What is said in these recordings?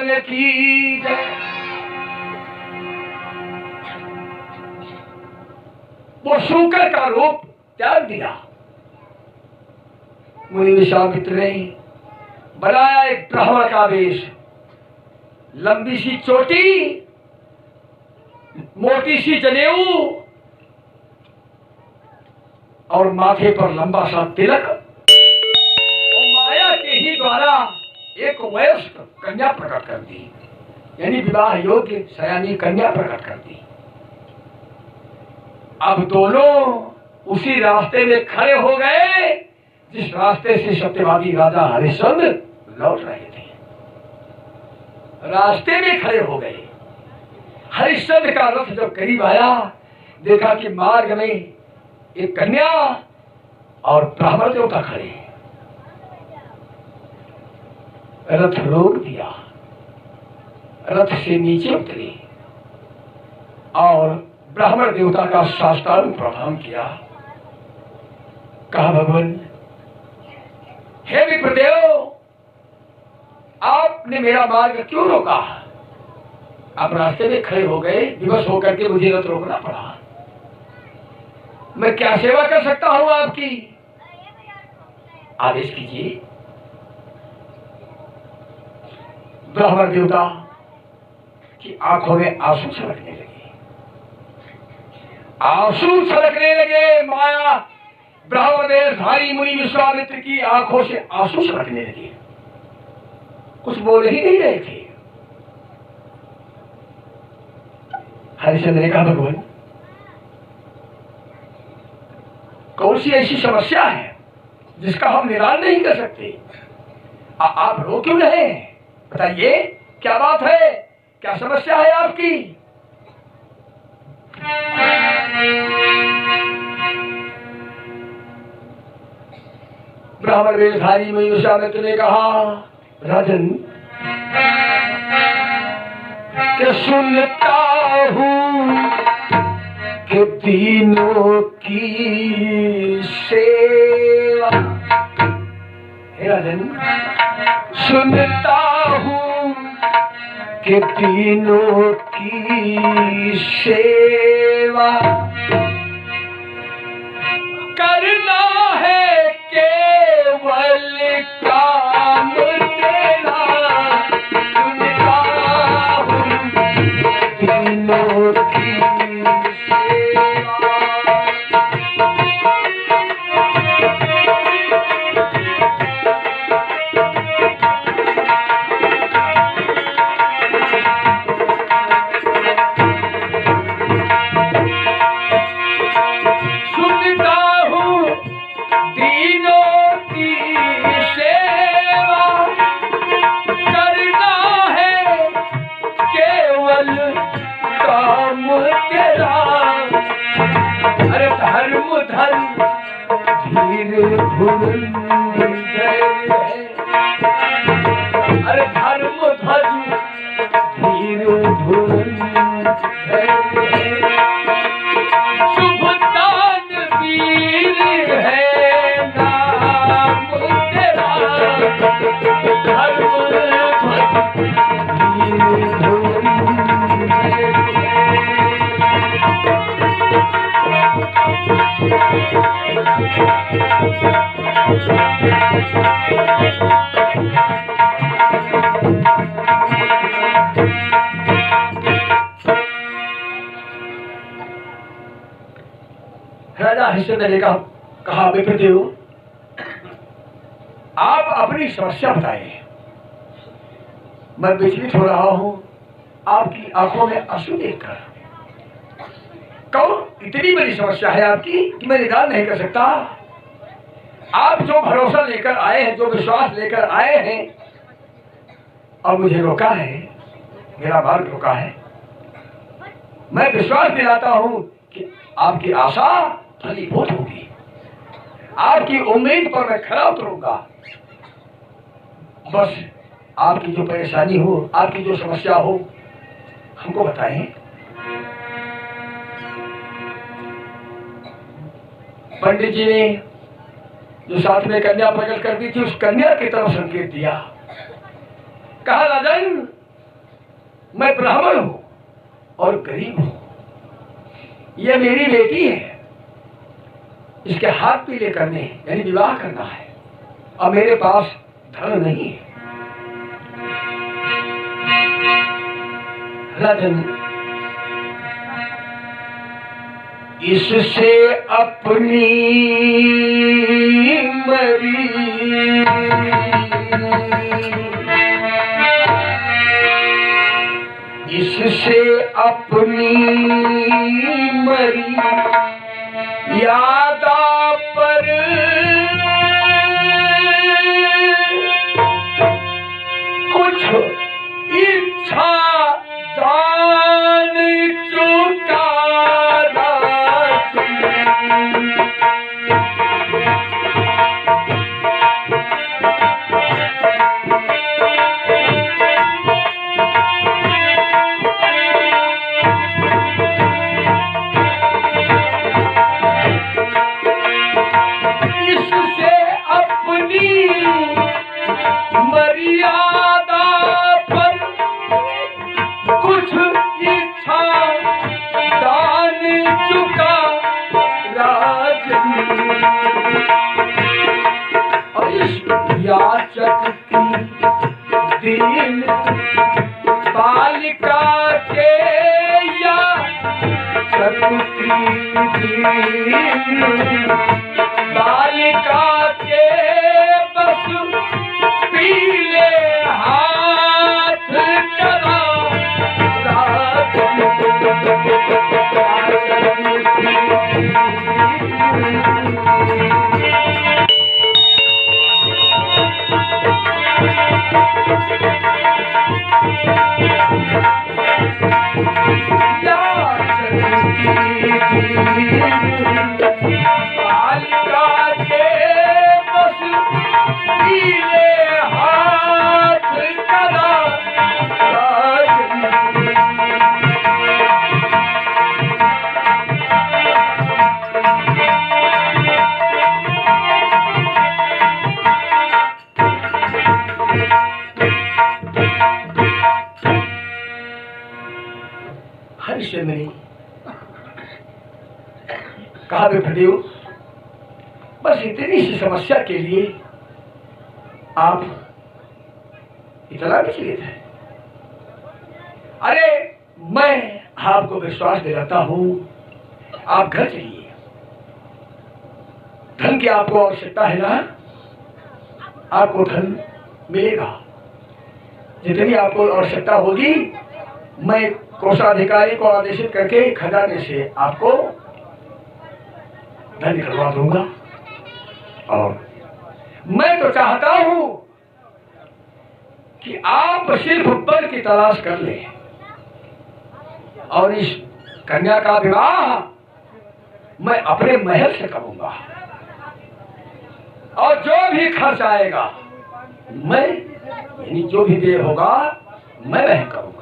भगवान की जय। वो शूकर का रूप त्याग दिया। मुनि विश्वामित्र ने बनाया एक ब्राह्मण का वेश, लंबी सी चोटी, मोटी सी जनेऊ और माथे पर लंबा सा तिलक, और माया के ही द्वारा एक वयस्क कन्या प्रकट कर दी, यानी विवाह योग्य सयानी कन्या प्रकट कर दी। अब दोनों उसी रास्ते में खड़े हो गए जिस रास्ते से सत्यवादी राजा हरिश्चंद्र लौट रहे थे। रास्ते में खड़े हो गए। हरिश्चंद्र का रथ जब करीब आया, देखा कि मार्ग में एक कन्या और ब्राह्मण देवता खड़े। रथ रोक दिया, रथ से नीचे उतरे और ब्राह्मण देवता का साष्टांग प्रणाम किया। कहा, भगवान, हे विप्रदेव, आपने मेरा मार्ग क्यों रोका? आप रास्ते में खड़े हो गए, विवश होकर के मुझे रथ रोकना पड़ा। मैं क्या सेवा कर सकता हूं आपकी? आदेश कीजिए। ब्राह्मण देवता की आंखों में आंसू छलकने लगे, आंसू छलकने लगे। माया ब्राह्मण देशधारी मुनि विश्वामित्र की आंखों से आंसू छलकने लगे। कुछ बोल ही नहीं रहे थे। हरिश्चंद्र ने कहा, भगवान, कौन सी ऐसी समस्या है जिसका हम निदान नहीं कर सकते? आप रो क्यों रहे हैं? बताइए, क्या बात है, क्या समस्या है आपकी? ब्राह्मण वेशधारी मुनि विश्वामित्र ने कहा, राजन, कि सुनता हूं कि तीनों की सेवा, हे राजन, सुनता हूं कि तीनों की सेवा करना है केवल काम तेरा। सुनता हूं तीनों की अरे धर्म ध्वज धीर शुभ दान वीर है नाम तेरा। धर्म ध्वज राजा हरिश्चंद्र ने कहा, विप्रदेव, आप अपनी समस्या बताएं। मैं विचलित हो रहा हूं आपकी आंखों में आंसू देखकर। कौन इतनी बड़ी समस्या है आपकी कि मैं निदान नहीं कर सकता? आप जो भरोसा लेकर आए हैं, जो विश्वास लेकर आए हैं और मुझे रोका है, मेरा मार्ग रोका है, मैं विश्वास दिलाता हूं कि आपकी आशा फलीभूत होगी। आपकी उम्मीद पर मैं खरा उतरूंगा। बस आपकी जो परेशानी हो, आपकी जो समस्या हो, हमको बताएं। पंडित जी ने जो साथ में कन्या प्रकट कर दी थी, उस कन्या की तरफ संकेत दिया। कहा, राजन, मैं ब्राह्मण हूं और गरीब हूं, यह मेरी बेटी है, इसके हाथ पीले करने यानी विवाह करना है और मेरे पास धन नहीं है। राजन, इससे अपनी मरी, इससे अपनी मरी यादा पर कुछ इच्छा दान चुकारा। इससे अपनी मर्यादा पर कुछ इच्छा दान चुका राजन, और इस याचक की दीन बालिका के या शक्ति दीन बालिका के बस पीले हाथ करा बालिका के बस पीले हाथ करा हरिश्चंद्र ने कहा, बेफिर बस इतनी सी समस्या के लिए आप इतना भी चले थे। अरे मैं आपको विश्वास दिलाता हूं, आप घर चलिए, धन की आपको आवश्यकता है ना, आपको धन मिलेगा। जितनी आपको आवश्यकता होगी मैं कोषाधिकारी को आदेशित करके खजाने से आपको धन निकलवा दूंगा। और मैं तो चाहता हूं कि आप सिर्फ बर की तलाश कर लें और इस कन्या का विवाह मैं अपने महल से करूंगा, और जो भी खर्च आएगा मैं, यानी जो भी देर होगा मैं वह करूंगा।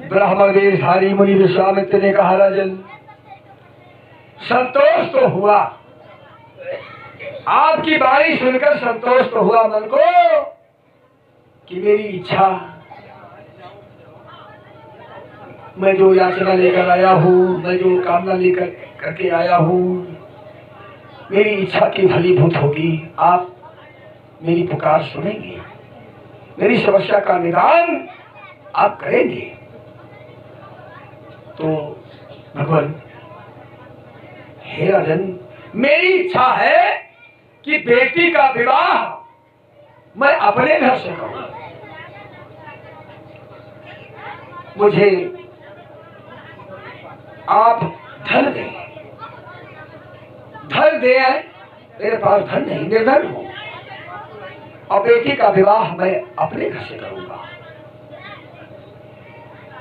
ब्राह्मण वेशधारी मुनि विश्वामित्र ने कहा, राजन संतोष तो हुआ, आपकी बाणी सुनकर संतोष तो हुआ मन को कि मेरी इच्छा, मैं जो याचना लेकर आया हूँ, मैं जो कामना लेकर करके आया हूँ, मेरी इच्छा की फलीभूत होगी। आप मेरी पुकार सुनेंगे, मेरी समस्या का निदान आप करेंगे। तो भगवान, हे राजन, मेरी इच्छा है कि बेटी का विवाह मैं अपने घर से करूं। मुझे आप धन दें, धन दे, मेरे पास धन नहीं, निर्धन हूं, और बेटी का विवाह मैं अपने घर से करूंगा।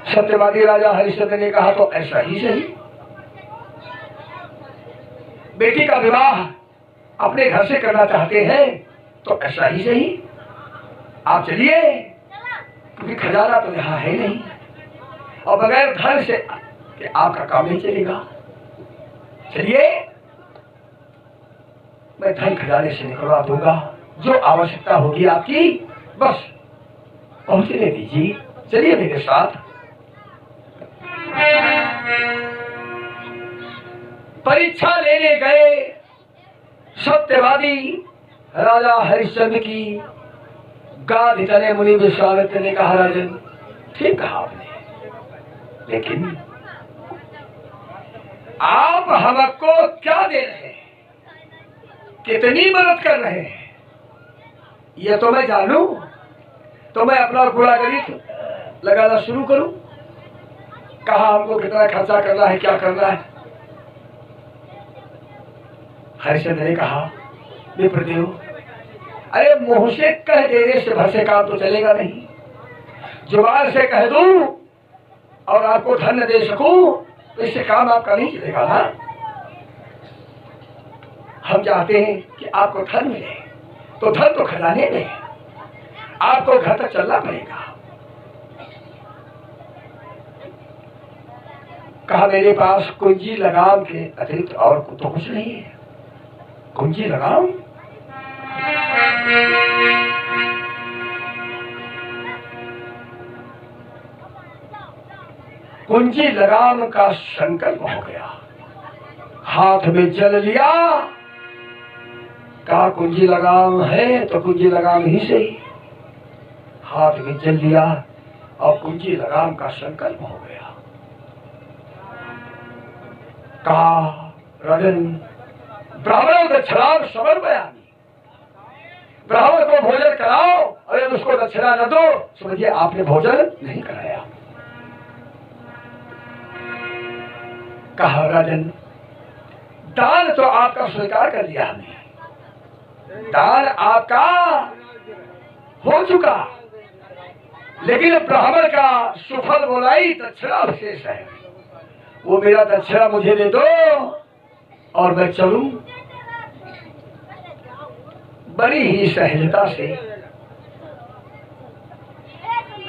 सत्यवादी राजा हरिश्चंद्र ने कहा, तो ऐसा ही सही, बेटी का विवाह अपने घर से करना चाहते हैं तो ऐसा ही सही, आप चलिए, क्योंकि खजाना तो यहाँ है नहीं, और बगैर धन से कि आपका काम नहीं चलेगा। चलिए। मैं धन खजाने से निकलवा दूंगा, जो आवश्यकता होगी आपकी बस पहुंचने दीजिए, चलिए मेरे साथ। परीक्षा लेने गए सत्यवादी राजा हरिश्चंद्र की गादी तले मुनि विश्वामित्र ने कहा, राजन ठीक कहा आपने, लेकिन आप हमको क्या दे रहे हैं, कितनी मदद कर रहे हैं, ये तो मैं जानूं, तो मैं अपना गुणागणित लगाना शुरू करूं। कहा हमको कितना खर्चा करना है, क्या करना है। हरिश्चंद्र ने कहा, विप्रदेव, अरे मुंह से कह देने से भर से काम तो चलेगा नहीं, जुबान से कह दूं और आपको धन दे सकूं तो इससे काम आपका नहीं चलेगा ना। हम चाहते हैं कि आपको धन मिले, तो धन तो खजाने में, आपको घर तक चलना पड़ेगा। कहा, मेरे पास कुंजी लगाम के अतिरिक्त और तो कुछ नहीं है। कुंजी लगाम? कुंजी लगाम का संकल्प हो गया, हाथ में जल लिया। कहा, कुंजी लगाम है तो कुंजी लगाम ही सही। हाथ में जल लिया और कुंजी लगाम का संकल्प हो गया। कहा, राजन, ब्राह्मणों दक्षिणा समर बयानी, ब्राह्मण को भोजन कराओ और यदि उसको दक्षिणा न दो समझिए आपने भोजन नहीं कराया। कहा, राजन, दान तो आपका स्वीकार कर लिया हमने, दान आपका हो चुका, लेकिन ब्राह्मण का सुफल बोलाई दक्षिणा विशेष है। वो मेरा दक्षिणा मुझे दे दो और मैं चलूं। बड़ी ही सहजता से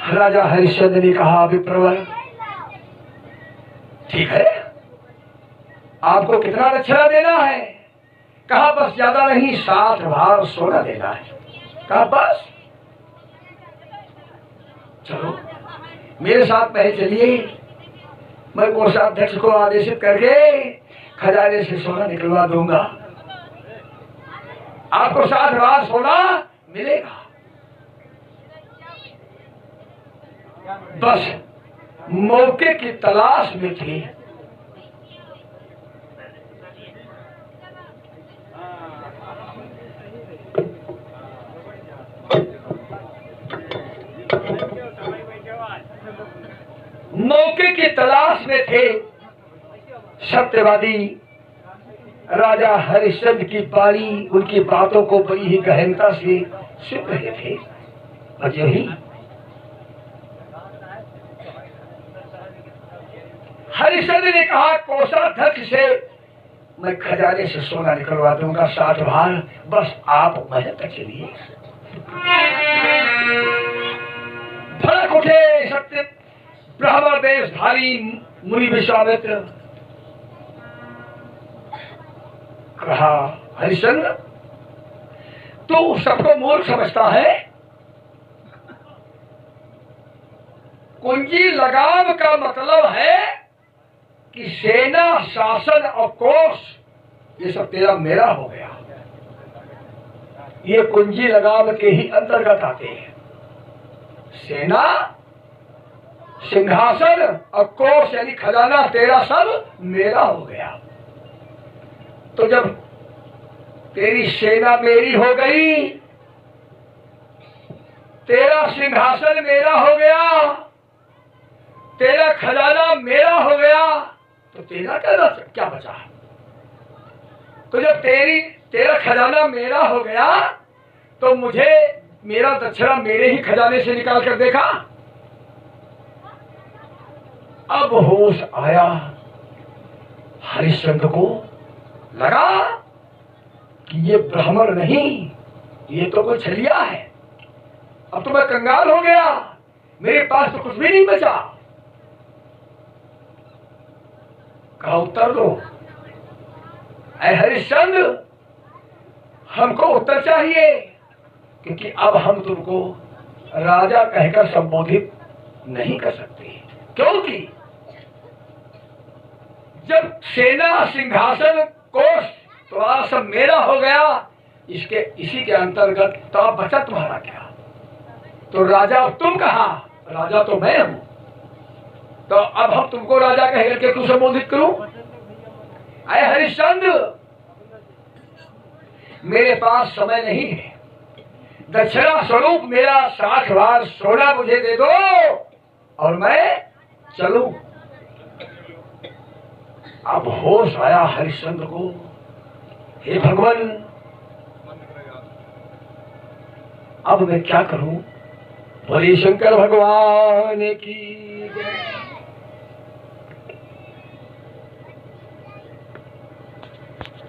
राजा हरिश्चंद्र ने कहा, विप्रवर, ठीक है, आपको कितना दक्षिणा देना है? कहा, बस ज्यादा नहीं, 7 भार सोना देना है। कहा, बस चलो मेरे साथ पहले चलिए, मैं कोषाध्यक्ष को आदेशित करके खजाने से सोना निकलवा दूंगा, आपको 7 भार सोना मिलेगा। बस मौके की तलाश में थे। मौके की तलाश में थे। सत्यवादी राजा हरिश्चंद्र की बाणी, उनकी बातों को बड़ी ही गहनता से सुन रहे थे। और यही हरिश्चंद्र ने कहा, कोषाध्यक्ष से मैं खजाने से सोना निकलवा दूंगा 7 भार, बस आप महल तक चलिए। भड़क उठे सत्य ब्राह्मण देशधारी मुनि विश्वामित्र। कहा, हरिश्चंद्र, तू सबको मूर्ख समझता है? कुंजी लगाम का मतलब है कि सेना, शासन और कोष ये सब तेरा मेरा हो गया। ये कुंजी लगाम के ही अंतर्गत आते हैं। सेना, सिंहासन और कोष यानी खजाना तेरा सब मेरा हो गया। तो जब तेरी सेना मेरी हो गई, तेरा सिंहासन मेरा हो गया, तेरा खजाना मेरा हो गया, तो तेरा क्या बचा? तो जब तेरा खजाना मेरा हो गया तो मुझे मेरा दक्षिणा मेरे ही खजाने से निकाल कर देखा। अब होश आया हरिश्चंद्र को, लगा कि ये ब्राह्मण नहीं, ये तो कोई छलिया है। अब तो मैं कंगाल हो गया, मेरे पास तो कुछ भी नहीं बचा। कहा, उत्तर दो। ऐ हरिश्चंद्र, हमको उत्तर चाहिए, क्योंकि अब हम तुमको राजा कहकर संबोधित नहीं कर सकते, क्योंकि जब सेना सिंहासन कोष तो सब मेरा हो गया, इसी के अंतर्गत तो अब बचा तुम्हारा क्या? तो राजा अब तुम कहा, राजा तो मैं हूं, तो अब हम तुमको राजा कह करके क्यों संबोधित करूं? अरे हरिश्चंद्र, मेरे पास समय नहीं है, दक्षिणा स्वरूप मेरा 60 बार सोना मुझे दे दो और मैं चलूं। अब होश आया हरिश्चंद्र को, हे भगवान अब मैं क्या करूं? बोले शंकर भगवान की जय।